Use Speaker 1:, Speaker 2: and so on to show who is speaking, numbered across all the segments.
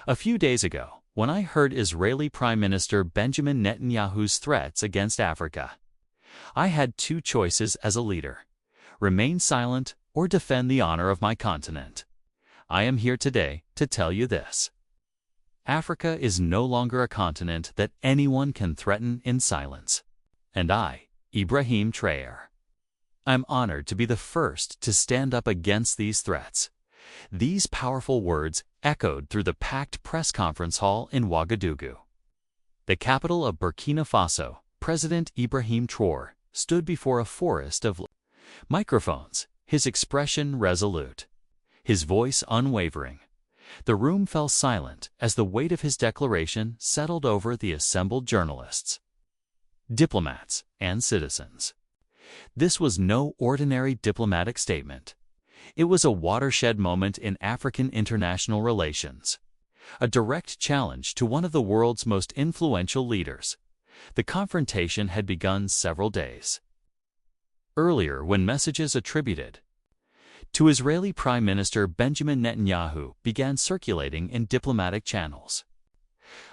Speaker 1: A few days ago, when I heard Israeli Prime Minister Benjamin Netanyahu's threats against Africa, I had two choices as a leader: remain silent or defend the honor of my continent. I am here today to tell you this. Africa is no longer a continent that anyone can threaten in silence. And I, Ibrahim Traoré, I'm honored to be the first to stand up against these threats. These powerful words echoed through the packed press conference hall in Ouagadougou, the capital of Burkina Faso. President Ibrahim Traoré stood before a forest of microphones, his expression resolute, his voice unwavering. The room fell silent as the weight of his declaration settled over the assembled journalists, diplomats, and citizens. This was no ordinary diplomatic statement. It was a watershed moment in African international relations, a direct challenge to one of the world's most influential leaders. The confrontation had begun several days earlier when messages attributed to Israeli Prime Minister Benjamin Netanyahu began circulating in diplomatic channels.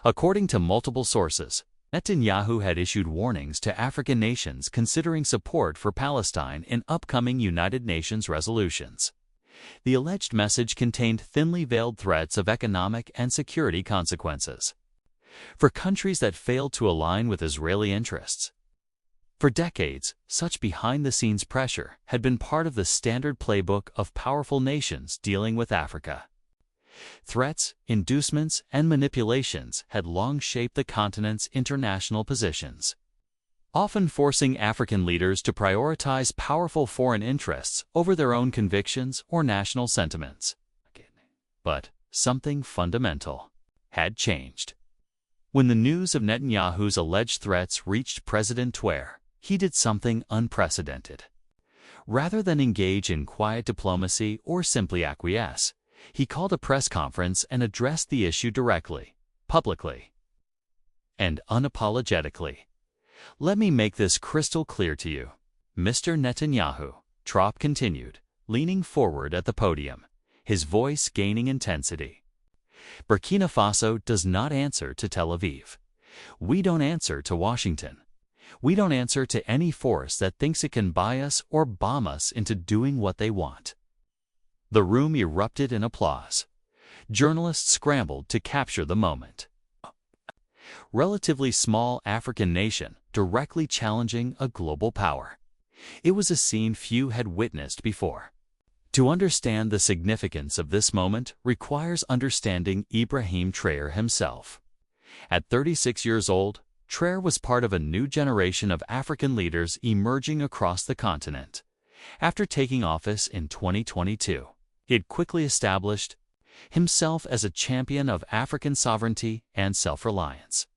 Speaker 1: According to multiple sources, Netanyahu had issued warnings to African nations considering support for Palestine in upcoming United Nations resolutions. The alleged message contained thinly veiled threats of economic and security consequences for countries that failed to align with Israeli interests. For decades, such behind-the-scenes pressure had been part of the standard playbook of powerful nations dealing with Africa. Threats, inducements, and manipulations had long shaped the continent's international positions, often forcing African leaders to prioritize powerful foreign interests over their own convictions or national sentiments. But something fundamental had changed. When the news of Netanyahu's alleged threats reached President Traoré, he did something unprecedented. Rather than engage in quiet diplomacy or simply acquiesce, he called a press conference and addressed the issue directly, publicly, and unapologetically. Let me make this crystal clear to you, Mr. Netanyahu, Traoré continued, leaning forward at the podium, his voice gaining intensity. Burkina Faso does not answer to Tel Aviv. We don't answer to Washington. We don't answer to any force that thinks it can buy us or bomb us into doing what they want. The room erupted in applause. Journalists scrambled to capture the moment. Relatively small African nation directly challenging a global power. It was a scene few had witnessed before. To understand the significance of this moment requires understanding Ibrahim Traoré himself. At 36 years old, Traoré was part of a new generation of African leaders emerging across the continent. After taking office in 2022, he had quickly established himself as a champion of African sovereignty and self-reliance.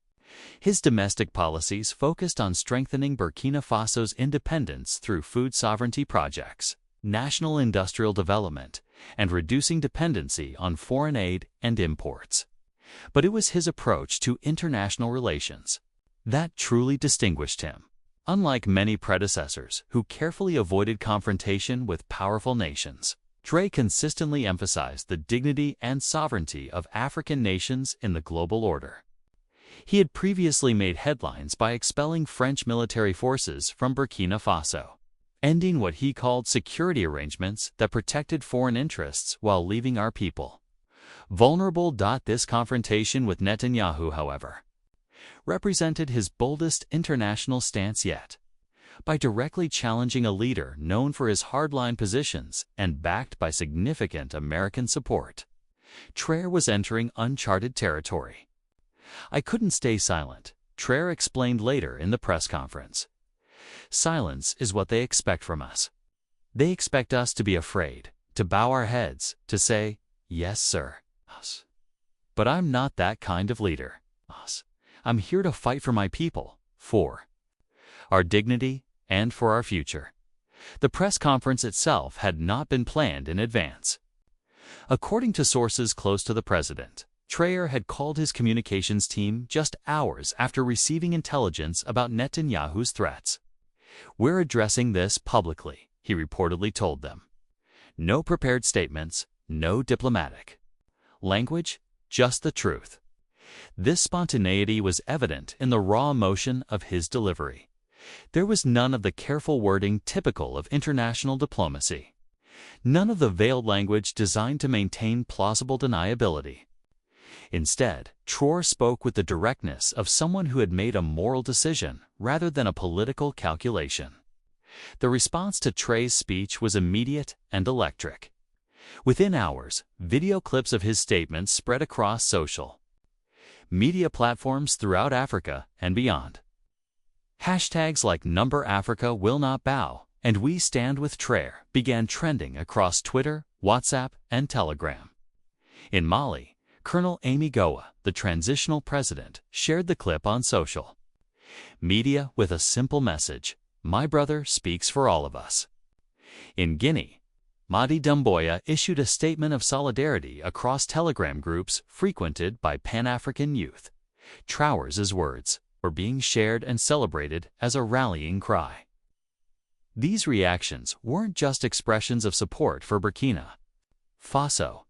Speaker 1: His domestic policies focused on strengthening Burkina Faso's independence through food sovereignty projects, national industrial development, and reducing dependency on foreign aid and imports. But it was his approach to international relations that truly distinguished him. Unlike many predecessors who carefully avoided confrontation with powerful nations, Traoré consistently emphasized the dignity and sovereignty of African nations in the global order. He had previously made headlines by expelling French military forces from Burkina Faso, ending what he called security arrangements that protected foreign interests while leaving our people vulnerable. This confrontation with Netanyahu, however, represented his boldest international stance yet. By directly challenging a leader known for his hardline positions and backed by significant American support, Traoré was entering uncharted territory. "I couldn't stay silent," Traoré explained later in the press conference. "Silence is what they expect from us. They expect us to be afraid, to bow our heads, to say, 'Yes, sir.' Us. But I'm not that kind of leader. Us. I'm here to fight for my people, for our dignity, and for our future." The press conference itself had not been planned in advance. According to sources close to the president, Traoré had called his communications team just hours after receiving intelligence about Netanyahu's threats. "We're addressing this publicly," he reportedly told them. "No prepared statements, no diplomatic language, just the truth. This spontaneity was evident in the raw emotion of his delivery. There was none of the careful wording typical of international diplomacy. None of the veiled language designed to maintain plausible deniability. Instead, Traoré spoke with the directness of someone who had made a moral decision rather than a political calculation. The response to Traoré's speech was immediate and electric. Within hours, video clips of his statements spread across social media platforms throughout Africa and beyond. Hashtags like #AfricaWillNotBow and We Stand with Traoré began trending across Twitter, WhatsApp, and Telegram. In Mali, Colonel Amy Goa, the transitional president, shared the clip on social media with a simple message: "My brother speaks for all of us." In Guinea, Madi Doumbouya issued a statement of solidarity across Telegram groups frequented by Pan-African youth. Traoré's words were being shared and celebrated as a rallying cry. These reactions weren't just expressions of support for Burkina Faso.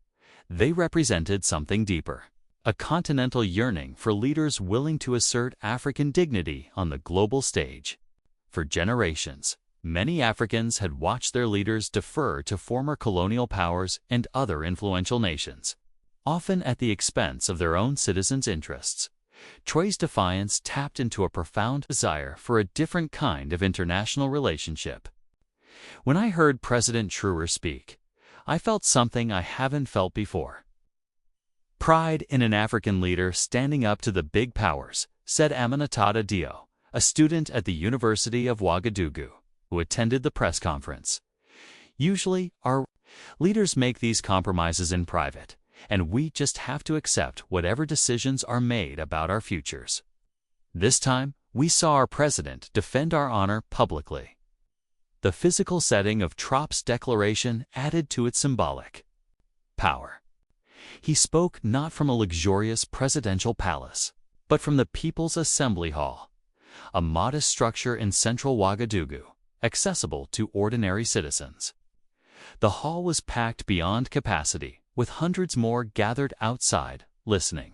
Speaker 1: They represented something deeper, a continental yearning for leaders willing to assert African dignity on the global stage. For generations, many Africans had watched their leaders defer to former colonial powers and other influential nations, often at the expense of their own citizens' interests. Traoré's defiance tapped into a profound desire for a different kind of international relationship. When I heard President Traoré speak, I felt something I haven't felt before. Pride in an African leader standing up to the big powers, said Aminata Dio, a student at the University of Ouagadougou, who attended the press conference. Usually, our leaders make these compromises in private, and we just have to accept whatever decisions are made about our futures. This time, we saw our president defend our honor publicly. The physical setting of Traoré's declaration added to its symbolic power. He spoke not from a luxurious presidential palace, but from the People's Assembly Hall, a modest structure in central Ouagadougou, accessible to ordinary citizens. The hall was packed beyond capacity, with hundreds more gathered outside, listening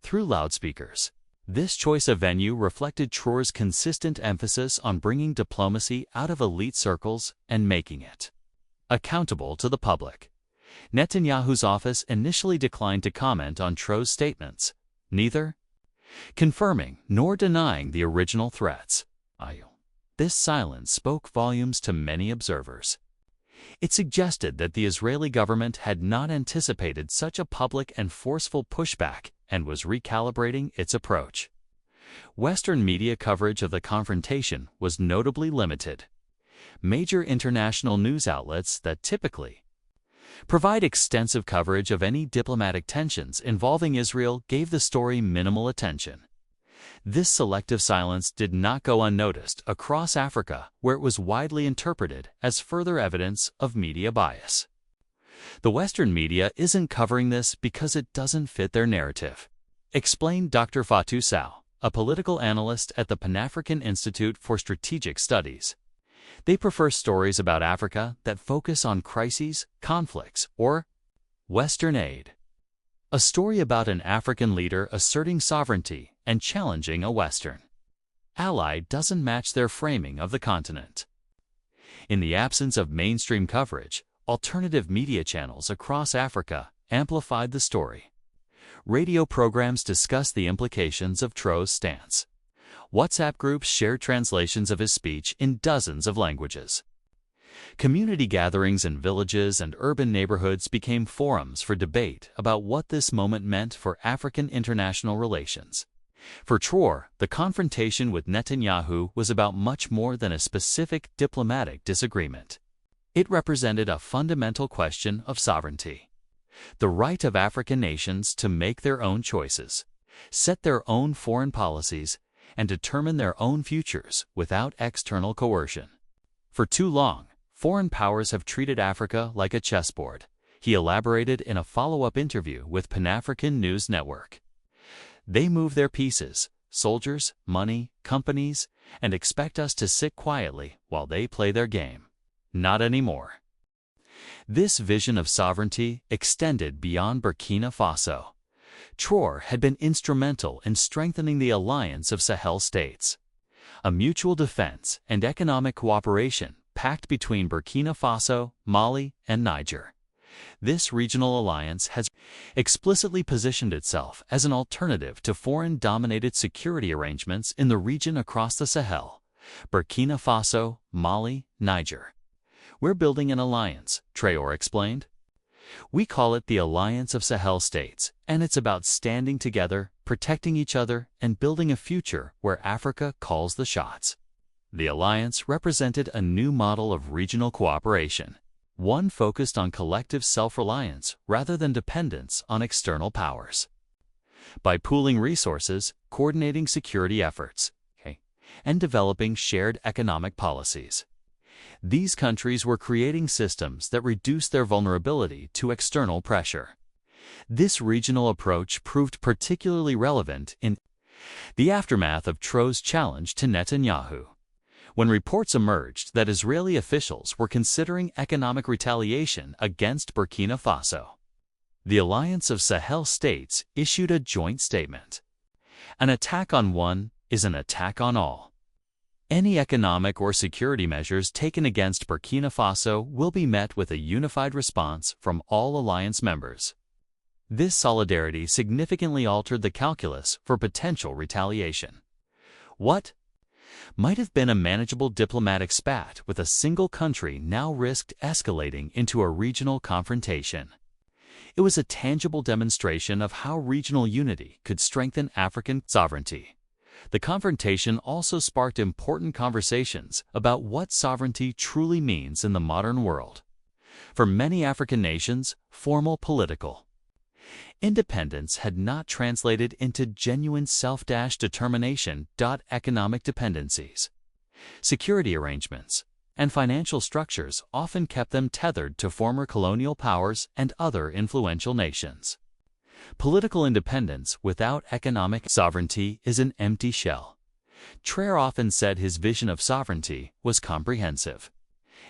Speaker 1: through loudspeakers. This choice of venue reflected Traoré's consistent emphasis on bringing diplomacy out of elite circles and making it accountable to the public. Netanyahu's office initially declined to comment on Traoré's statements, neither confirming nor denying the original threats. This silence spoke volumes to many observers. It suggested that the Israeli government had not anticipated such a public and forceful pushback and was recalibrating its approach. Western media coverage of the confrontation was notably limited. Major international news outlets that typically provide extensive coverage of any diplomatic tensions involving Israel gave the story minimal attention. This selective silence did not go unnoticed across Africa, where it was widely interpreted as further evidence of media bias. The Western media isn't covering this because it doesn't fit their narrative, explained Dr. Fatou Sow, a political analyst at the Pan-African Institute for Strategic Studies. They prefer stories about Africa that focus on crises, conflicts, or Western aid. A story about an African leader asserting sovereignty and challenging a Western ally doesn't match their framing of the continent. In the absence of mainstream coverage, alternative media channels across Africa amplified the story. Radio programs discussed the implications of Traoré's stance. WhatsApp groups shared translations of his speech in dozens of languages. Community gatherings in villages and urban neighborhoods became forums for debate about what this moment meant for African international relations. For Traoré, the confrontation with Netanyahu was about much more than a specific diplomatic disagreement. It represented a fundamental question of sovereignty. The right of African nations to make their own choices, set their own foreign policies, and determine their own futures without external coercion. For too long, foreign powers have treated Africa like a chessboard, he elaborated in a follow-up interview with Pan-African News Network. They move their pieces, soldiers, money, companies, and expect us to sit quietly while they play their game. Not anymore. This vision of sovereignty extended beyond Burkina Faso. Traoré had been instrumental in strengthening the Alliance of Sahel States, a mutual defense and economic cooperation pact between Burkina Faso, Mali, and Niger. This regional alliance has explicitly positioned itself as an alternative to foreign-dominated security arrangements in the region across the Sahel: Burkina Faso, Mali, Niger. "We're building an alliance," Traoré explained. "We call it the Alliance of Sahel States, and it's about standing together, protecting each other, and building a future where Africa calls the shots." The alliance represented a new model of regional cooperation, one focused on collective self-reliance rather than dependence on external powers. By pooling resources, coordinating security efforts, and developing shared economic policies, these countries were creating systems that reduced their vulnerability to external pressure. This regional approach proved particularly relevant in the aftermath of Traoré's challenge to Netanyahu, when reports emerged that Israeli officials were considering economic retaliation against Burkina Faso. The Alliance of Sahel States issued a joint statement: "An attack on one is an attack on all. Any economic or security measures taken against Burkina Faso will be met with a unified response from all alliance members." This solidarity significantly altered the calculus for potential retaliation. What might have been a manageable diplomatic spat with a single country now risked escalating into a regional confrontation. It was a tangible demonstration of how regional unity could strengthen African sovereignty. The confrontation also sparked important conversations about what sovereignty truly means in the modern world. For many African nations, formal political independence had not translated into genuine self-determination. Economic dependencies, security arrangements, and financial structures often kept them tethered to former colonial powers and other influential nations. Political independence without economic sovereignty is an empty shell. Traoré often said his vision of sovereignty was comprehensive,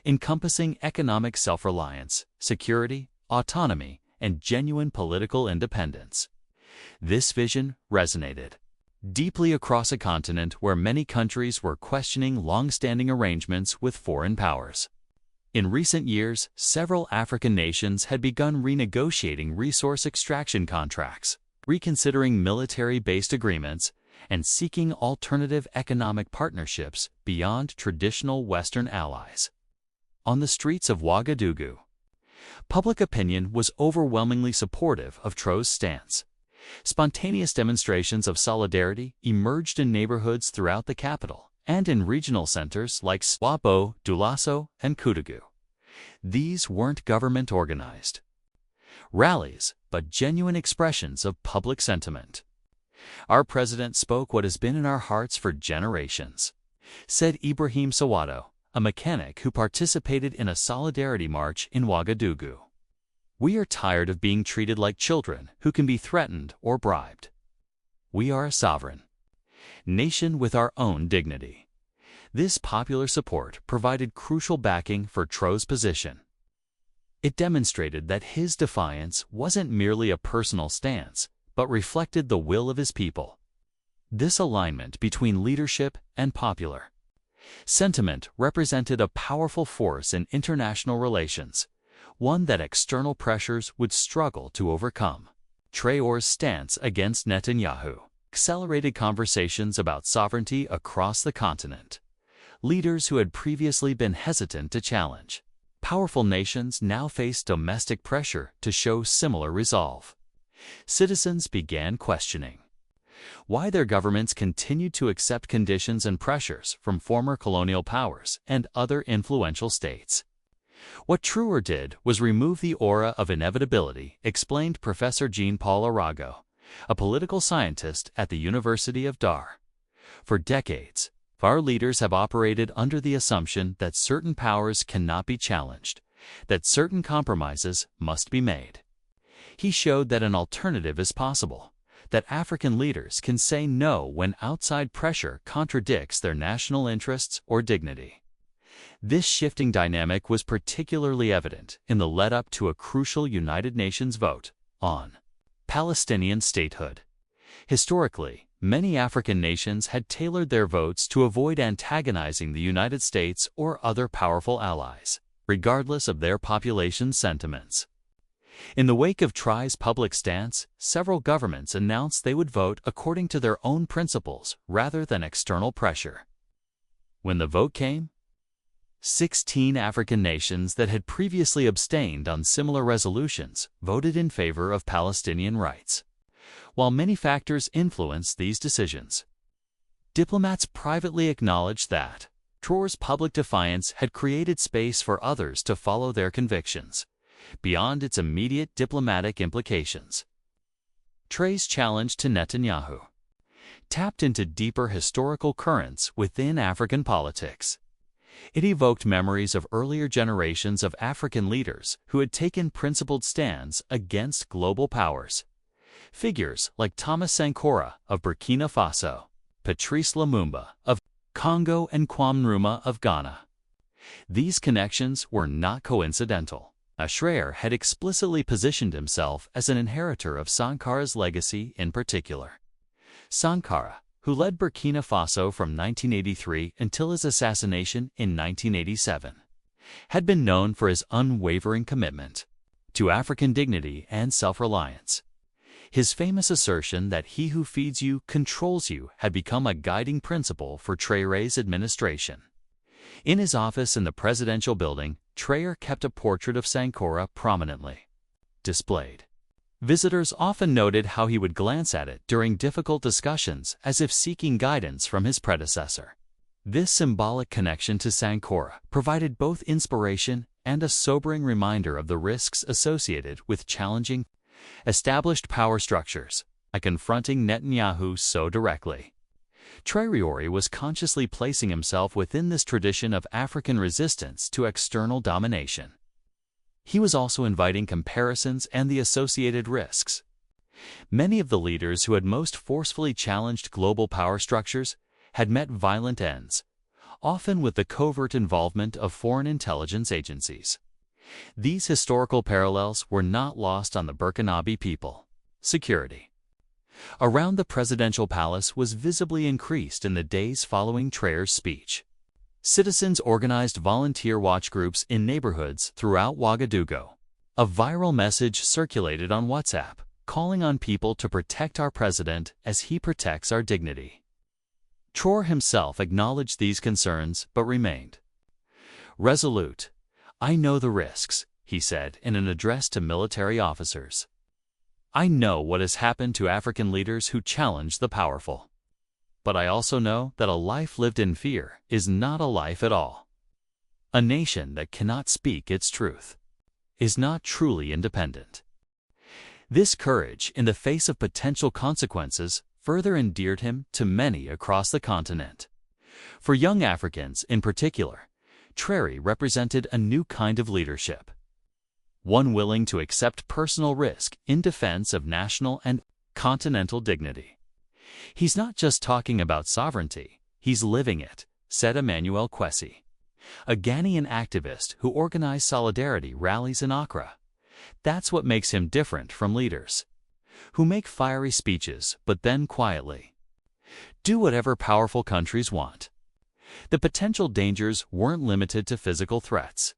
Speaker 1: encompassing economic self-reliance, security, autonomy, and genuine political independence. This vision resonated deeply across a continent where many countries were questioning long-standing arrangements with foreign powers. In recent years, several African nations had begun renegotiating resource extraction contracts, reconsidering military-based agreements, and seeking alternative economic partnerships beyond traditional Western allies. On the streets of Ouagadougou, public opinion was overwhelmingly supportive of Traoré's stance. Spontaneous demonstrations of solidarity emerged in neighborhoods throughout the capital and in regional centers like Swabo, Doulasso, and Koudougou. These weren't government-organized rallies, but genuine expressions of public sentiment. "Our president spoke what has been in our hearts for generations," said Ibrahim Traoré, a mechanic who participated in a solidarity march in Ouagadougou. "We are tired of being treated like children who can be threatened or bribed. We are a sovereign nation with our own dignity." This popular support provided crucial backing for Traoré's position. It demonstrated that his defiance wasn't merely a personal stance, but reflected the will of his people. This alignment between leadership and popular sentiment represented a powerful force in international relations, one that external pressures would struggle to overcome. Traoré's stance against Netanyahu accelerated conversations about sovereignty across the continent. Leaders who had previously been hesitant to challenge powerful nations now faced domestic pressure to show similar resolve. Citizens began questioning why their governments continued to accept conditions and pressures from former colonial powers and other influential states. What Traoré did was remove the aura of inevitability, explained Professor Jean-Paul Arago, a political scientist at the University of Dar. For decades, our leaders have operated under the assumption that certain powers cannot be challenged, that certain compromises must be made. He showed that an alternative is possible, that African leaders can say no when outside pressure contradicts their national interests or dignity. This shifting dynamic was particularly evident in the lead-up to a crucial United Nations vote on Palestinian statehood. Historically, many African nations had tailored their votes to avoid antagonizing the United States or other powerful allies, regardless of their population's sentiments. In the wake of TRI's public stance, several governments announced they would vote according to their own principles rather than external pressure. When the vote came, 16 African nations that had previously abstained on similar resolutions voted in favor of Palestinian rights. While many factors influenced these decisions, diplomats privately acknowledged that Traoré's public defiance had created space for others to follow their convictions, beyond its immediate diplomatic implications. Traoré's challenge to Netanyahu tapped into deeper historical currents within African politics. It evoked memories of earlier generations of African leaders who had taken principled stands against global powers. Figures like Thomas Sankara of Burkina Faso, Patrice Lumumba of Congo, and Kwame Nkrumah of Ghana. These connections were not coincidental. Traoré had explicitly positioned himself as an inheritor of Sankara's legacy in particular. Sankara, who led Burkina Faso from 1983 until his assassination in 1987, had been known for his unwavering commitment to African dignity and self-reliance. His famous assertion that he who feeds you controls you had become a guiding principle for Traoré's administration. In his office in the presidential building, Traoré kept a portrait of Sankara prominently displayed. Visitors often noted how he would glance at it during difficult discussions as if seeking guidance from his predecessor. This symbolic connection to Sankara provided both inspiration and a sobering reminder of the risks associated with challenging established power structures by confronting Netanyahu so directly. Traoré was consciously placing himself within this tradition of African resistance to external domination. He was also inviting comparisons and the associated risks. Many of the leaders who had most forcefully challenged global power structures had met violent ends, often with the covert involvement of foreign intelligence agencies. These historical parallels were not lost on the Burkinabe people. Security around the presidential palace was visibly increased in the days following Traoré's speech. Citizens organized volunteer watch groups in neighborhoods throughout Ouagadougou. A viral message circulated on WhatsApp, calling on people to protect our president as he protects our dignity. Traoré himself acknowledged these concerns but remained resolute. "I know the risks," he said in an address to military officers. "I know what has happened to African leaders who challenge the powerful. But I also know that a life lived in fear is not a life at all. A nation that cannot speak its truth is not truly independent." This courage in the face of potential consequences further endeared him to many across the continent. For young Africans in particular, Traoré represented a new kind of leadership, one willing to accept personal risk in defense of national and continental dignity. "He's not just talking about sovereignty, he's living it," said Emmanuel Kwesi, a Ghanaian activist who organized solidarity rallies in Accra. "That's what makes him different from leaders who make fiery speeches but then quietly do whatever powerful countries want." The potential dangers weren't limited to physical threats.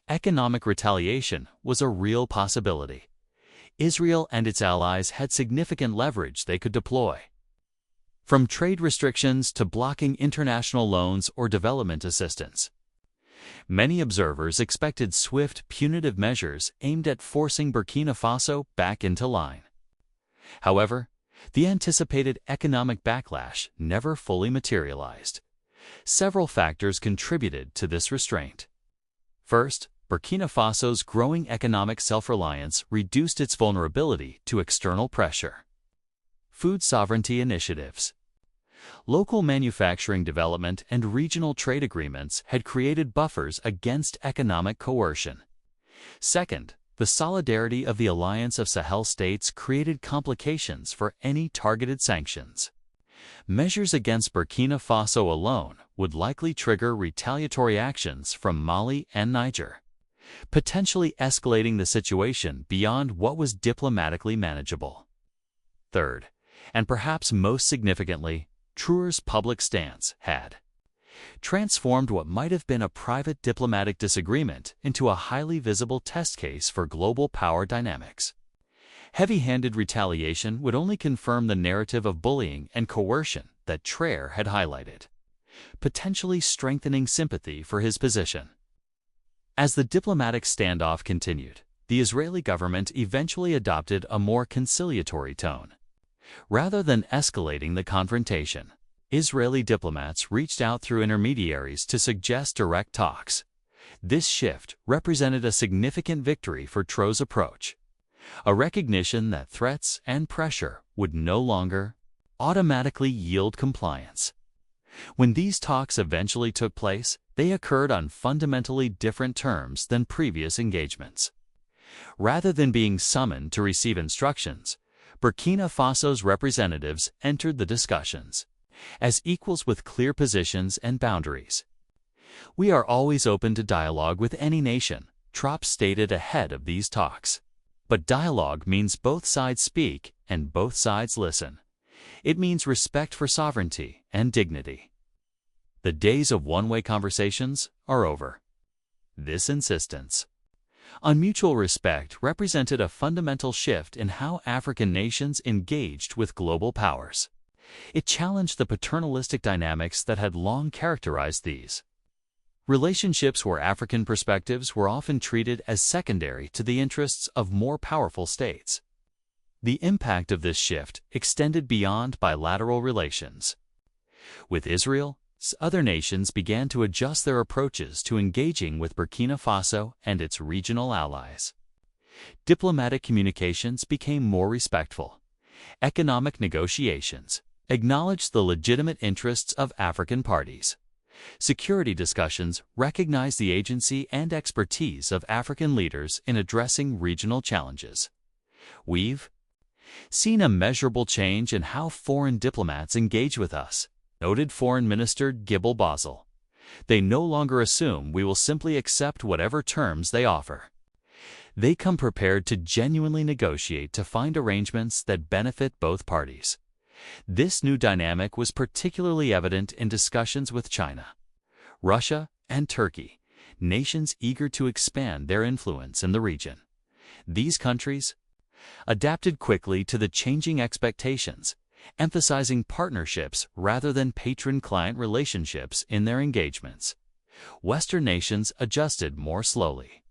Speaker 1: Economic retaliation was a real possibility. Israel and its allies had significant leverage they could deploy. From trade restrictions to blocking international loans or development assistance, many observers expected swift, punitive measures aimed at forcing Burkina Faso back into line. However, the anticipated economic backlash never fully materialized. Several factors contributed to this restraint. First, Burkina Faso's growing economic self-reliance reduced its vulnerability to external pressure. Food sovereignty initiatives, local manufacturing development, and regional trade agreements had created buffers against economic coercion. Second, the solidarity of the Alliance of Sahel States created complications for any targeted sanctions. Measures against Burkina Faso alone would likely trigger retaliatory actions from Mali and Niger, potentially escalating the situation beyond what was diplomatically manageable. Third, and perhaps most significantly, Traoré's public stance had transformed what might have been a private diplomatic disagreement into a highly visible test case for global power dynamics. Heavy-handed retaliation would only confirm the narrative of bullying and coercion that Traoré had highlighted, potentially strengthening sympathy for his position. As the diplomatic standoff continued, the Israeli government eventually adopted a more conciliatory tone. Rather than escalating the confrontation, Israeli diplomats reached out through intermediaries to suggest direct talks. This shift represented a significant victory for Traoré's approach, a recognition that threats and pressure would no longer automatically yield compliance. When these talks eventually took place, they occurred on fundamentally different terms than previous engagements. Rather than being summoned to receive instructions, Burkina Faso's representatives entered the discussions as equals with clear positions and boundaries. "We are always open to dialogue with any nation," Traoré stated ahead of these talks. But dialogue means both sides speak and both sides listen. It means respect for sovereignty and dignity. The days of one-way conversations are over. This insistence on mutual respect represented a fundamental shift in how African nations engaged with global powers. It challenged the paternalistic dynamics that had long characterized these relationships, where African perspectives were often treated as secondary to the interests of more powerful states. The impact of this shift extended beyond bilateral relations. With Israel, other nations began to adjust their approaches to engaging with Burkina Faso and its regional allies. Diplomatic communications became more respectful. Economic negotiations acknowledged the legitimate interests of African parties. Security discussions recognized the agency and expertise of African leaders in addressing regional challenges. We've seen a measurable change in how foreign diplomats engage with us, noted Foreign Minister Gibel Basel. They no longer assume we will simply accept whatever terms they offer. They come prepared to genuinely negotiate to find arrangements that benefit both parties. This new dynamic was particularly evident in discussions with China, Russia, and Turkey, nations eager to expand their influence in the region. These countries adapted quickly to the changing expectations, emphasizing partnerships rather than patron-client relationships in their engagements. Western nations adjusted more slowly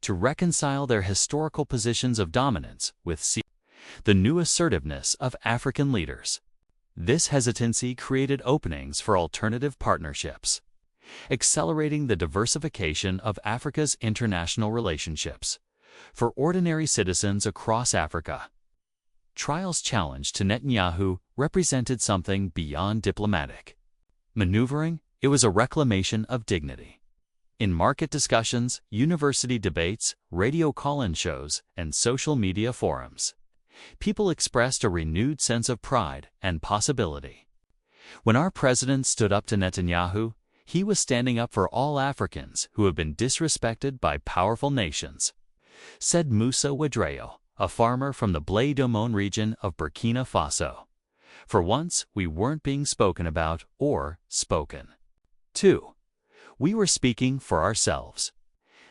Speaker 1: to reconcile their historical positions of dominance with the new assertiveness of African leaders. This hesitancy created openings for alternative partnerships, accelerating the diversification of Africa's international relationships. For ordinary citizens across Africa, Traoré's challenge to Netanyahu represented something beyond diplomatic maneuvering. It was a reclamation of dignity. In market discussions, university debates, radio call-in shows, and social media forums, people expressed a renewed sense of pride and possibility. When our president stood up to Netanyahu, he was standing up for all Africans who have been disrespected by powerful nations, said Moussa Ouedraogo, a farmer from the Blé d'Omone region of Burkina Faso. For once, we weren't being spoken about or spoken to. We were speaking for ourselves.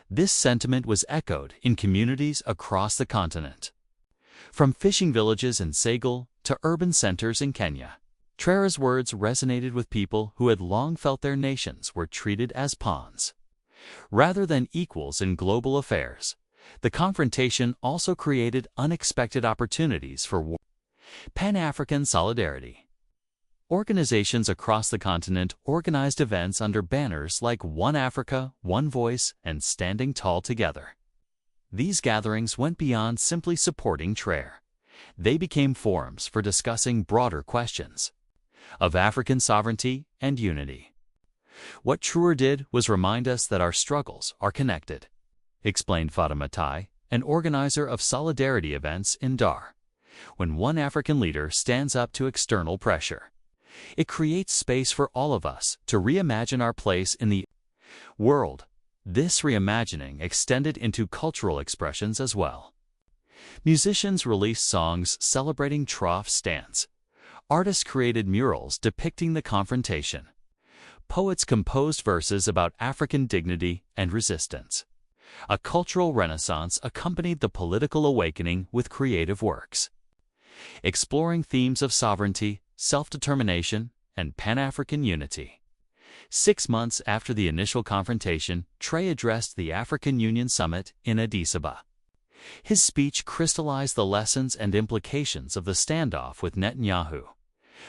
Speaker 1: This sentiment was echoed in communities across the continent. From fishing villages in Senegal to urban centers in Kenya, Traoré's words resonated with people who had long felt their nations were treated as pawns rather than equals in global affairs. The confrontation also created unexpected opportunities for Pan-African solidarity. Organizations across the continent organized events under banners like One Africa, One Voice, and Standing Tall Together. These gatherings went beyond simply supporting Traoré. They became forums for discussing broader questions of African sovereignty and unity. What Traoré did was remind us that our struggles are connected, explained Fatima Tai, an organizer of solidarity events in Dar. When one African leader stands up to external pressure, it creates space for all of us to reimagine our place in the world. This reimagining extended into cultural expressions as well. Musicians released songs celebrating trough stance. Artists created murals depicting the confrontation. Poets composed verses about African dignity and resistance. A cultural renaissance accompanied the political awakening with creative works. Exploring themes of sovereignty, self-determination, and Pan-African unity. 6 months after the initial confrontation, Traoré addressed the African Union Summit in Addis Ababa. His speech crystallized the lessons and implications of the standoff with Netanyahu.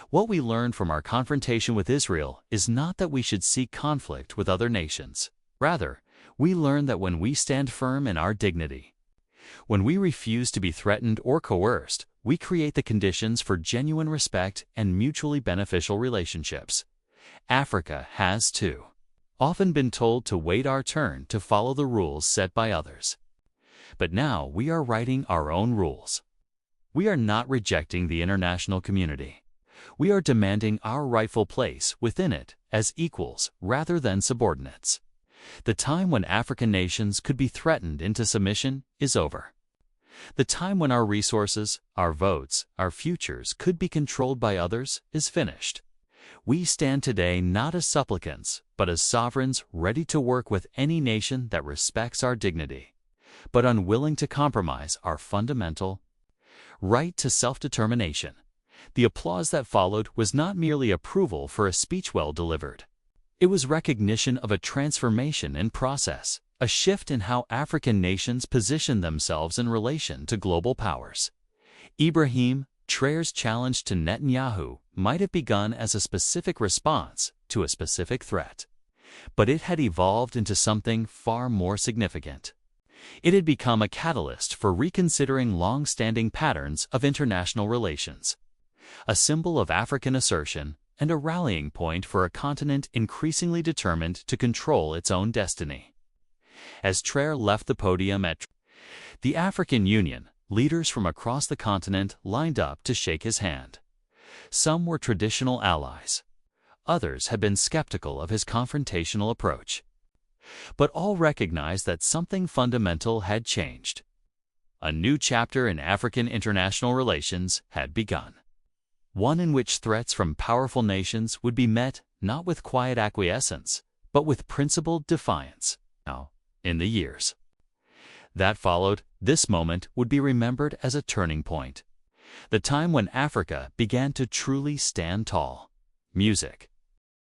Speaker 1: What we learned from our confrontation with Israel is not that we should seek conflict with other nations. Rather, we learned that when we stand firm in our dignity, when we refuse to be threatened or coerced, we create the conditions for genuine respect and mutually beneficial relationships. Africa has, too, often been told to wait our turn to follow the rules set by others. But now we are writing our own rules. We are not rejecting the international community. We are demanding our rightful place within it as equals rather than subordinates. The time when African nations could be threatened into submission is over. The time when our resources, our votes, our futures could be controlled by others is finished. We stand today not as supplicants, but as sovereigns ready to work with any nation that respects our dignity, but unwilling to compromise our fundamental right to self-determination. The applause that followed was not merely approval for a speech well delivered. It was recognition of a transformation in process, a shift in how African nations position themselves in relation to global powers. Ibrahim Traoré's challenge to Netanyahu might have begun as a specific response to a specific threat, but it had evolved into something far more significant. It had become a catalyst for reconsidering long-standing patterns of international relations, a symbol of African assertion and a rallying point for a continent increasingly determined to control its own destiny. As Traoré left the podium at the African Union, leaders from across the continent lined up to shake his hand. Some were traditional allies. Others had been skeptical of his confrontational approach. But all recognized that something fundamental had changed. A new chapter in African international relations had begun. One in which threats from powerful nations would be met not with quiet acquiescence, but with principled defiance. Now, in the years that followed, this moment would be remembered as a turning point. The time when Africa began to truly stand tall. Music,